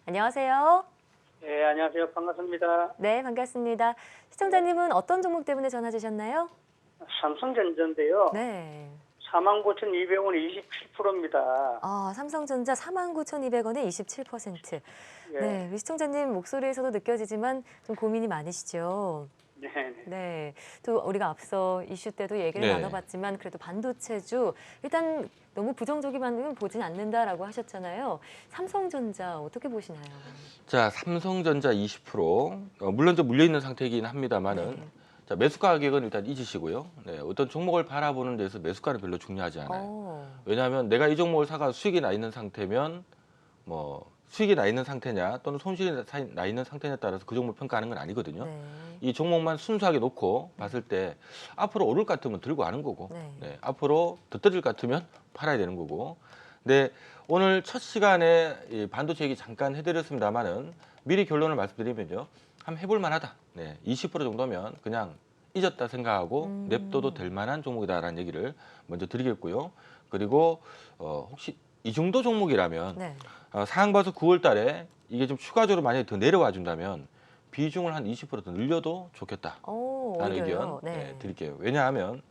안녕하세요. 네, 안녕하세요. 반갑습니다. 네, 반갑습니다. 네, 시청자님은 어떤 종목 때문에 전화 주셨나요? 삼성전자인데요. 네. 49,200원이 27%입니다. 삼성전자 49,200원에 27%. 예, 네, 우리 시청자님 목소리에서도 느껴지지만 좀 고민이 많으시죠? 네, 네. 네. 또 우리가 앞서 이슈 때도 얘기를 네. 나눠봤지만 그래도 반도체주 일단 너무 부정적이만 보진 않는다라고 하셨잖아요. 삼성전자 어떻게 보시나요? 자, 삼성전자 20%. 물론 좀 물려 있는 상태이긴 합니다만은 네. 자, 매수 가격은 일단 잊으시고요. 네, 어떤 종목을 바라보는 데서 매수가는 별로 중요하지 않아요. 어, 왜냐하면 내가 이 종목을 사가 수익이 나 있는 상태면 뭐 수익이 나 있는 상태냐 또는 손실이 나 있는 상태냐에 따라서 그 종목을 평가하는 건 아니거든요. 네. 이 종목만 순수하게 놓고 봤을 때 앞으로 오를 것 같으면 들고 가는 거고, 네. 네, 앞으로 더 떨어질 것 같으면 팔아야 되는 거고. 근데 오늘 첫 시간에 이 반도체 얘기 잠깐 해드렸습니다만은 미리 결론을 말씀드리면요, 한번 해볼 만하다. 네, 20% 정도면 그냥 잊었다 생각하고 냅둬도 될 만한 종목이다라는 얘기를 먼저 드리겠고요. 그리고 혹시 이 정도 종목이라면 네. 상황 봐서 9월 달에 이게 좀 추가적으로 만약에 더 내려와 준다면 비중을 한 20%더 늘려도 좋겠다라는 오히려요. 의견 네. 드릴게요. 왜냐하면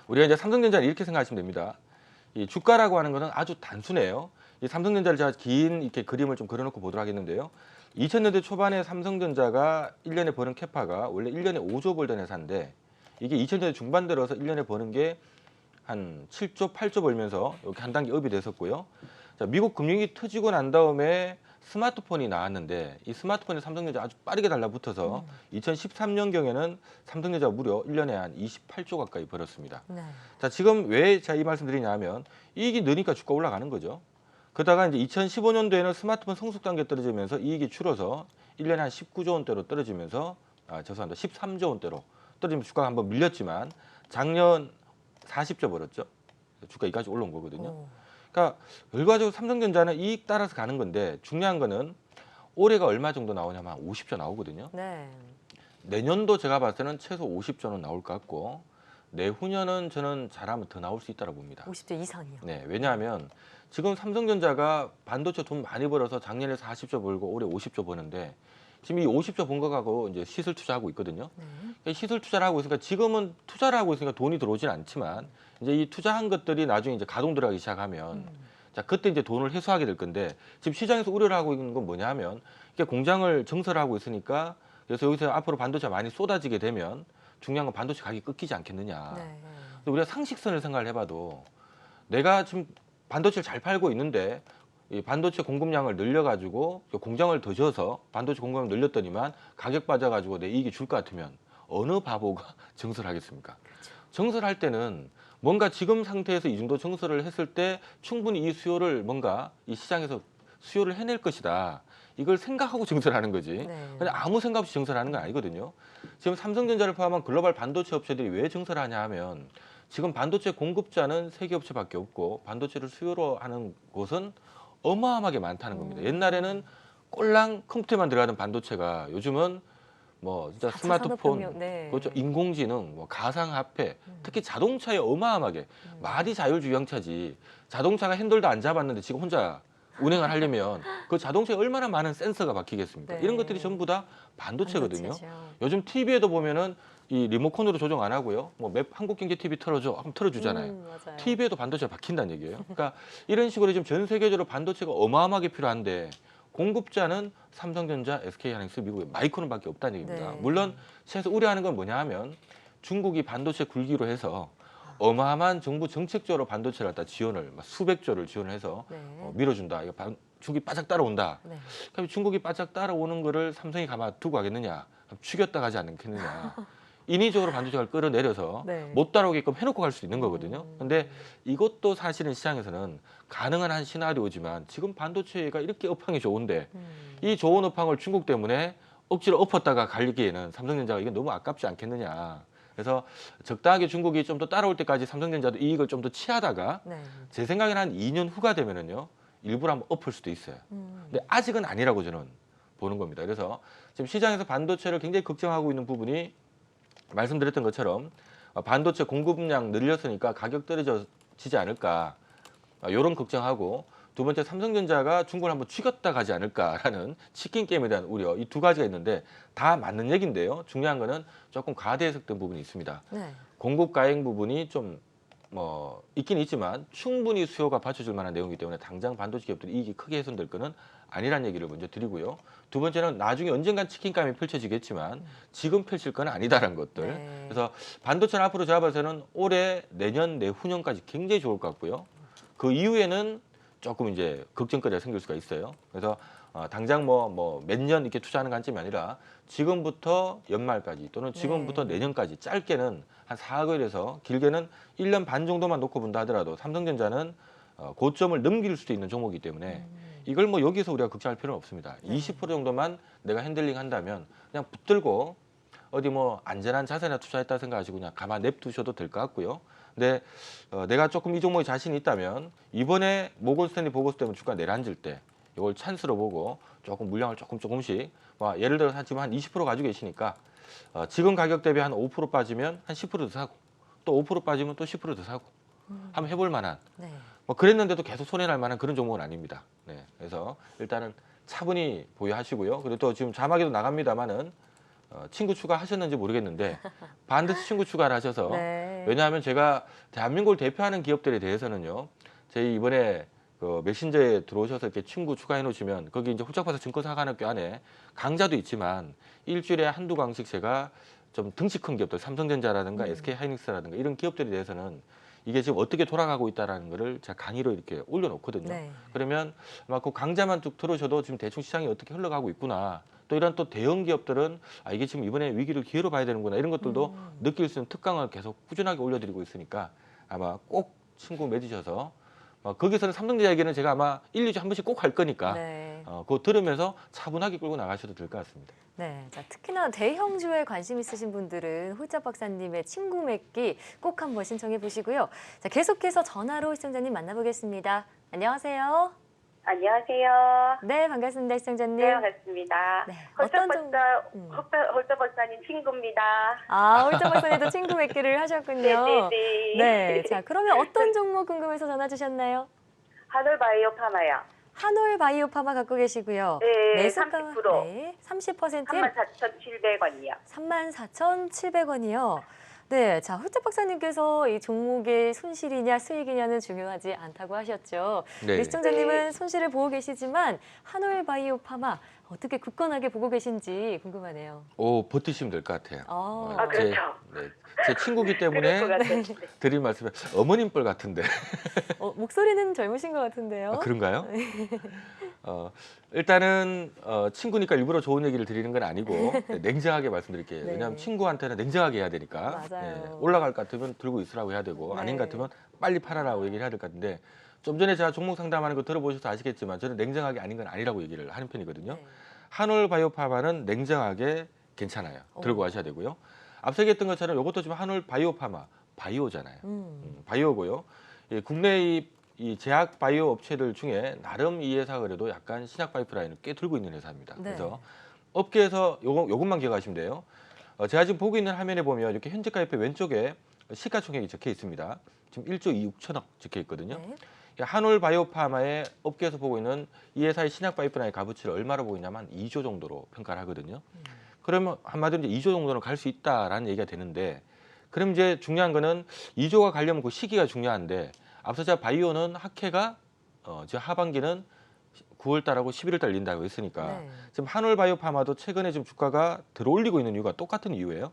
우리가 이제 삼성전자를 이렇게 생각하시면 됩니다. 이 주가라고 하는 것은 아주 단순해요. 이 삼성전자를 제가 긴 이렇게 그림을 좀 그려놓고 보도록 하겠는데요. 2000년대 초반에 삼성전자가 1년에 버는 캐파가 원래 1년에 5조 벌던 회사인데 이게 2000년대 중반 들어서 1년에 버는 게 한 7조, 8조 벌면서 이렇게 한 단계 업이 됐었고요. 자, 미국 금융이 터지고 난 다음에 스마트폰이 나왔는데 이 스마트폰에 삼성전자 아주 빠르게 달라붙어서 2013년경에는 삼성전자가 무려 1년에 한 28조 가까이 벌었습니다. 네. 자, 지금 왜 제가 이 말씀 드리냐면 이익이 느니까 주가 올라가는 거죠. 그러다가 이제 2015년도에는 스마트폰 성숙 단계 떨어지면서 이익이 줄어서 1년에 한 19조 원대로 떨어지면서 죄송합니다. 13조 원대로 떨어지면서 주가가 한번 밀렸지만 작년 40조 벌었죠. 주가 이까지 올라온 거거든요. 오. 그러니까 결과적으로 삼성전자는 이익 따라서 가는 건데 중요한 거는 올해가 얼마 정도 나오냐면 50조 나오거든요. 네. 내년도 제가 봤을 때는 최소 50조는 나올 것 같고 내후년은 저는 잘하면 더 나올 수 있다고 봅니다. 50조 이상이요. 네, 왜냐하면 지금 삼성전자가 반도체 돈 많이 벌어서 작년에 40조 벌고 올해 50조 버는데 지금 이 50조 번 거 갖고 이제 시설 투자하고 있거든요. 네. 시설 투자를 하고 있으니까 지금은 투자를 하고 있으니까 돈이 들어오진 않지만 이제 이 투자한 것들이 나중에 이제 가동 들어가기 시작하면 자 그때 이제 돈을 회수하게 될 건데 지금 시장에서 우려를 하고 있는 건 뭐냐면 이게 공장을 증설하고 있으니까 그래서 여기서 앞으로 반도체 많이 쏟아지게 되면 중요한 건 반도체 가격이 끊기지 않겠느냐. 네. 근데 우리가 상식선을 생각을 해봐도 내가 지금 반도체를 잘 팔고 있는데 이 반도체 공급량을 늘려가지고 공장을 더 지어서 반도체 공급량을 늘렸더니만 가격 빠져가지고 내 이익이 줄 것 같으면 어느 바보가 증설하겠습니까? 증설할 때는 뭔가 지금 상태에서 이 정도 증설을 했을 때 충분히 이 수요를 뭔가 이 시장에서 수요를 해낼 것이다. 이걸 생각하고 증설하는 거지. 네. 그냥 아무 생각 없이 증설하는 건 아니거든요. 지금 삼성전자를 포함한 글로벌 반도체 업체들이 왜 증설하냐 하면 지금 반도체 공급자는 세 개 업체밖에 없고 반도체를 수요로 하는 곳은 어마어마하게 많다는 겁니다. 옛날에는 꼴랑 컴퓨터만 들어가던 반도체가 요즘은 뭐 진짜 4차 스마트폰, 산업혁명, 네. 그렇죠, 인공지능, 뭐 가상화폐, 특히 자동차에 어마어마하게 말이 자율주행차지 자동차가 핸들도 안 잡았는데 지금 혼자 운행을 하려면 그 자동차에 얼마나 많은 센서가 박히겠습니까? 네. 이런 것들이 전부 다 반도체거든요. 반도체죠. 요즘 TV에도 보면은 이 리모컨으로 조정 안 하고요. 뭐 맵 한국경제 TV 틀어줘, 하면 틀어주잖아요. 맞아요. TV에도 반도체가 박힌다는 얘기예요. 그러니까 이런 식으로 지금 전 세계적으로 반도체가 어마어마하게 필요한데 공급자는 삼성전자, SK하이닉스, 미국의 마이크론밖에 없다는 얘기입니다. 네. 물론 최소 우려하는 건 뭐냐 하면 중국이 반도체 굴기로 해서 어마어마한 정부 정책적으로 반도체를 갖다 지원을 막 수백 조를 지원을 해서 네. 밀어준다. 이거 중국이 바짝 따라온다. 네. 그럼 중국이 바짝 따라오는 거를 삼성이 가만 두고 가겠느냐? 죽였다 가지 않겠느냐? 인위적으로 반도체를 끌어내려서 네. 못 따라오게끔 해놓고 갈 수 있는 거거든요. 근데 이것도 사실은 시장에서는 가능한 한 시나리오지만 지금 반도체가 이렇게 업황이 좋은데 이 좋은 업황을 중국 때문에 억지로 엎었다가 갈기에는 삼성전자가 이게 너무 아깝지 않겠느냐. 그래서 적당하게 중국이 좀 더 따라올 때까지 삼성전자도 이익을 좀 더 취하다가 네. 제 생각에는 한 2년 후가 되면은요 일부러 한번 엎을 수도 있어요. 근데 아직은 아니라고 저는 보는 겁니다. 그래서 지금 시장에서 반도체를 굉장히 걱정하고 있는 부분이 말씀드렸던 것처럼 반도체 공급량 늘렸으니까 가격 떨어지지 않을까 이런 걱정하고 두 번째 삼성전자가 중국을 한번 죽였다 가지 않을까라는 치킨 게임에 대한 우려 이 두 가지가 있는데 다 맞는 얘기인데요. 중요한 거는 조금 과대 해석된 부분이 있습니다. 네. 공급 과잉 부분이 좀 뭐 있긴 있지만 충분히 수요가 받쳐줄 만한 내용이기 때문에 당장 반도체 기업들이 이익이 크게 훼손될 거는 아니란 얘기를 먼저 드리고요. 두 번째는 나중에 언젠간 치킨 게임이 펼쳐지겠지만 지금 펼칠 건 아니다라는 것들. 네. 그래서 반도체는 앞으로 제가 봐서는 올해, 내년, 내후년까지 굉장히 좋을 것 같고요. 그 이후에는 조금 이제 걱정거리가 생길 수가 있어요. 그래서 당장 뭐 몇 년 이렇게 투자하는 관점이 아니라 지금부터 연말까지 또는 지금부터 네. 내년까지 짧게는 한 4억 원에서 길게는 1년 반 정도만 놓고 본다 하더라도 삼성전자는 고점을 넘길 수도 있는 종목이기 때문에 이걸 뭐 여기서 우리가 걱정할 필요는 없습니다. 20% 정도만 내가 핸들링 한다면 그냥 붙들고 어디 뭐 안전한 자산에 투자했다 생각하시고 그냥 가만 냅두셔도 될 것 같고요. 근데 내가 조금 이 종목에 자신이 있다면 이번에 모건 스탠리 보고서 때문에 주가 내려앉을 때 이걸 찬스로 보고 조금 물량을 조금씩 예를 들어서 지금 한 20% 가지고 계시니까 지금 가격 대비 한 5% 빠지면 한 10%더 사고 또 5% 빠지면 또 10%더 사고 한번 해볼 만한 네. 뭐 그랬는데도 계속 손해날 만한 그런 종목은 아닙니다. 네, 그래서 일단은 차분히 보유하시고요. 그리고 또 지금 자막에도 나갑니다만은 친구 추가하셨는지 모르겠는데 반드시 친구 추가를 하셔서 네. 왜냐하면 제가 대한민국을 대표하는 기업들에 대해서는요. 저희 이번에 그 메신저에 들어오셔서 이렇게 친구 추가해 놓으시면 거기 이제 홀짝봐서 증권사관학교 안에 강좌도 있지만 일주일에 한두 강씩 제가 좀 등치 큰 기업들 삼성전자라든가 SK하이닉스라든가 이런 기업들에 대해서는 이게 지금 어떻게 돌아가고 있다라는 거를 제가 강의로 이렇게 올려놓거든요. 네. 그러면 아마 그 강좌만 쭉 들으셔도 지금 대충 시장이 어떻게 흘러가고 있구나. 또 이런 또 대형 기업들은 이게 지금 이번에 위기를 기회로 봐야 되는구나. 이런 것들도 느낄 수 있는 특강을 계속 꾸준하게 올려드리고 있으니까 아마 꼭 친구 맺으셔서 거기서는 삼성전자 얘기는 제가 아마 1, 2주에 한 번씩 꼭 할 거니까 네. 그거 들으면서 차분하게 끌고 나가셔도 될 것 같습니다. 네. 자, 특히나 대형주에 관심 있으신 분들은 홀짝 박사님의 친구 맺기 꼭 한번 신청해 보시고요. 자, 계속해서 전화로 시청자님 만나보겠습니다. 안녕하세요. 안녕하세요. 네, 반갑습니다, 시청자님. 네, 반갑습니다. 네, 홀짝 어떤 홀짝 박사님 친구입니다. 홀짝 박사님도 친구 맺기를 하셨군요. 네네네. 네. 자, 그러면 어떤 종목 궁금해서 전화 주셨나요? 하늘바이오 파마요. 한올 바이오파마 갖고 계시고요. 네, 매수가 30%. 네, 30%에 34,700원이요. 34,700원이요. 네, 자, 홀짝 박사님께서 이 종목의 손실이냐 수익이냐는 중요하지 않다고 하셨죠. 네. 우리 시청자님은 손실을 보고 계시지만 한올 바이오파마 어떻게 굳건하게 보고 계신지 궁금하네요. 버티시면 될 것 같아요. 그렇죠. 제 친구기 그럴 때문에 것 같아요. 드릴 말씀이 어머님 뻘 같은데. 목소리는 젊으신 것 같은데요. 그런가요? 일단은 친구니까 일부러 좋은 얘기를 드리는 건 아니고 냉정하게 말씀드릴게요. 네. 왜냐하면 친구한테는 냉정하게 해야 되니까. 맞아요. 올라갈 것 같으면 들고 있으라고 해야 되고 네. 아닌 것 같으면 빨리 팔아라고 얘기를 해야 될 것 같은데 좀 전에 제가 종목 상담하는 거 들어보셔서 아시겠지만 저는 냉정하게 아닌 건 아니라고 얘기를 하는 편이거든요. 네. 한올 바이오파마는 냉정하게 괜찮아요. 들고 가셔야 되고요. 앞서 얘기했던 것처럼 이것도 지금 한올 바이오파마 바이오잖아요. 바이오고요. 국내 이 제약 바이오 업체들 중에 나름 이 회사가 그래도 약간 신약 파이프라인을 꽤 들고 있는 회사입니다. 네. 그래서 업계에서 요것만 기억하시면 돼요. 제가 지금 보고 있는 화면에 보면 이렇게 현재가입회 왼쪽에 시가총액이 적혀 있습니다. 지금 1조 2,6천억 적혀 있거든요. 네. 한올 바이오파마의 업계에서 보고 있는 이 회사의 신약 파이프라인 값어치를 얼마로 보고 있냐면 2조 정도로 평가를 하거든요. 그러면 한마디로 이제 2조 정도는 갈 수 있다라는 얘기가 되는데 그럼 이제 중요한 거는 2조가 가려면 그 시기가 중요한데 앞서 제가 바이오는 학회가 지금 하반기는 9월 달하고 11월 달 열린다고 했으니까 네. 지금 한올 바이오파마도 최근에 지금 주가가 들어올리고 있는 이유가 똑같은 이유예요.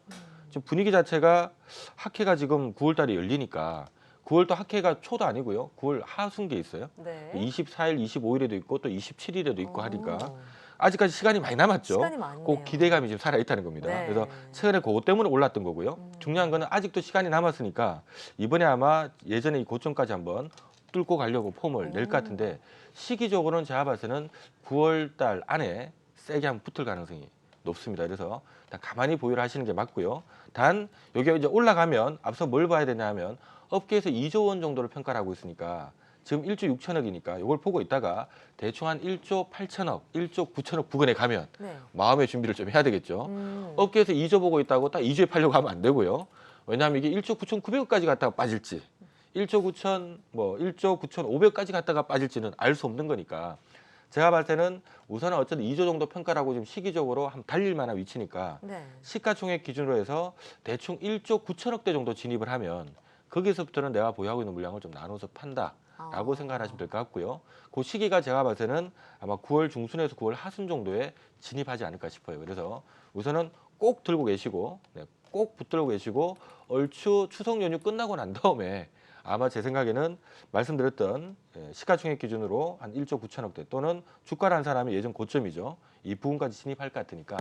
지금 분위기 자체가 학회가 지금 9월 달에 열리니까 9월도 학회가 초도 아니고요. 9월 하순기에 있어요. 네. 24일, 25일에도 있고 또 27일에도 있고 하니까 오, 아직까지 시간이 많이 남았죠. 시간이 많네요. 그 기대감이 지금 살아있다는 겁니다. 네. 그래서 최근에 그것 때문에 올랐던 거고요. 중요한 거는 아직도 시간이 남았으니까 이번에 아마 예전에 이 고점까지 한번 뚫고 가려고 폼을 낼 것 같은데 시기적으로는 제가 봐서는 9월 달 안에 세게 한번 붙을 가능성이 높습니다. 그래서 일단 가만히 보유를 하시는 게 맞고요. 단 여기 이제 올라가면 앞서 뭘 봐야 되냐 하면 업계에서 2조 원 정도를 평가를 하고 있으니까 지금 1조 6천억이니까 이걸 보고 있다가 대충 한 1조 8천억, 1조 9천억 부근에 가면 네. 마음의 준비를 좀 해야 되겠죠. 업계에서 2조 보고 있다고 딱 2조에 팔려고 하면 안 되고요. 왜냐하면 이게 1조 9,900억까지 갔다가 빠질지 1조 9천 뭐 1조 9,500까지 갔다가 빠질지는 알 수 없는 거니까 제가 봤을 때는 우선은 어쨌든 2조 정도 평가라고 지금 시기적으로 한 달릴 만한 위치니까 네. 시가총액 기준으로 해서 대충 1조 9천억대 정도 진입을 하면 거기서부터는 내가 보유하고 있는 물량을 좀 나눠서 판다라고 생각을 하시면 될 것 같고요. 그 시기가 제가 봤을 때는 아마 9월 중순에서 9월 하순 정도에 진입하지 않을까 싶어요. 그래서 우선은 꼭 들고 계시고 꼭 붙들고 계시고 얼추 추석 연휴 끝나고 난 다음에 아마 제 생각에는 말씀드렸던 시가총액 기준으로 한 1조 9천억대 또는 주가라는 사람이 예전 고점이죠. 이 부분까지 진입할 것 같으니까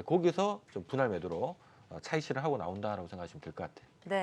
거기서 좀 분할 매도로 차익 실현하고 나온다라고 생각하시면 될 것 같아요. 네.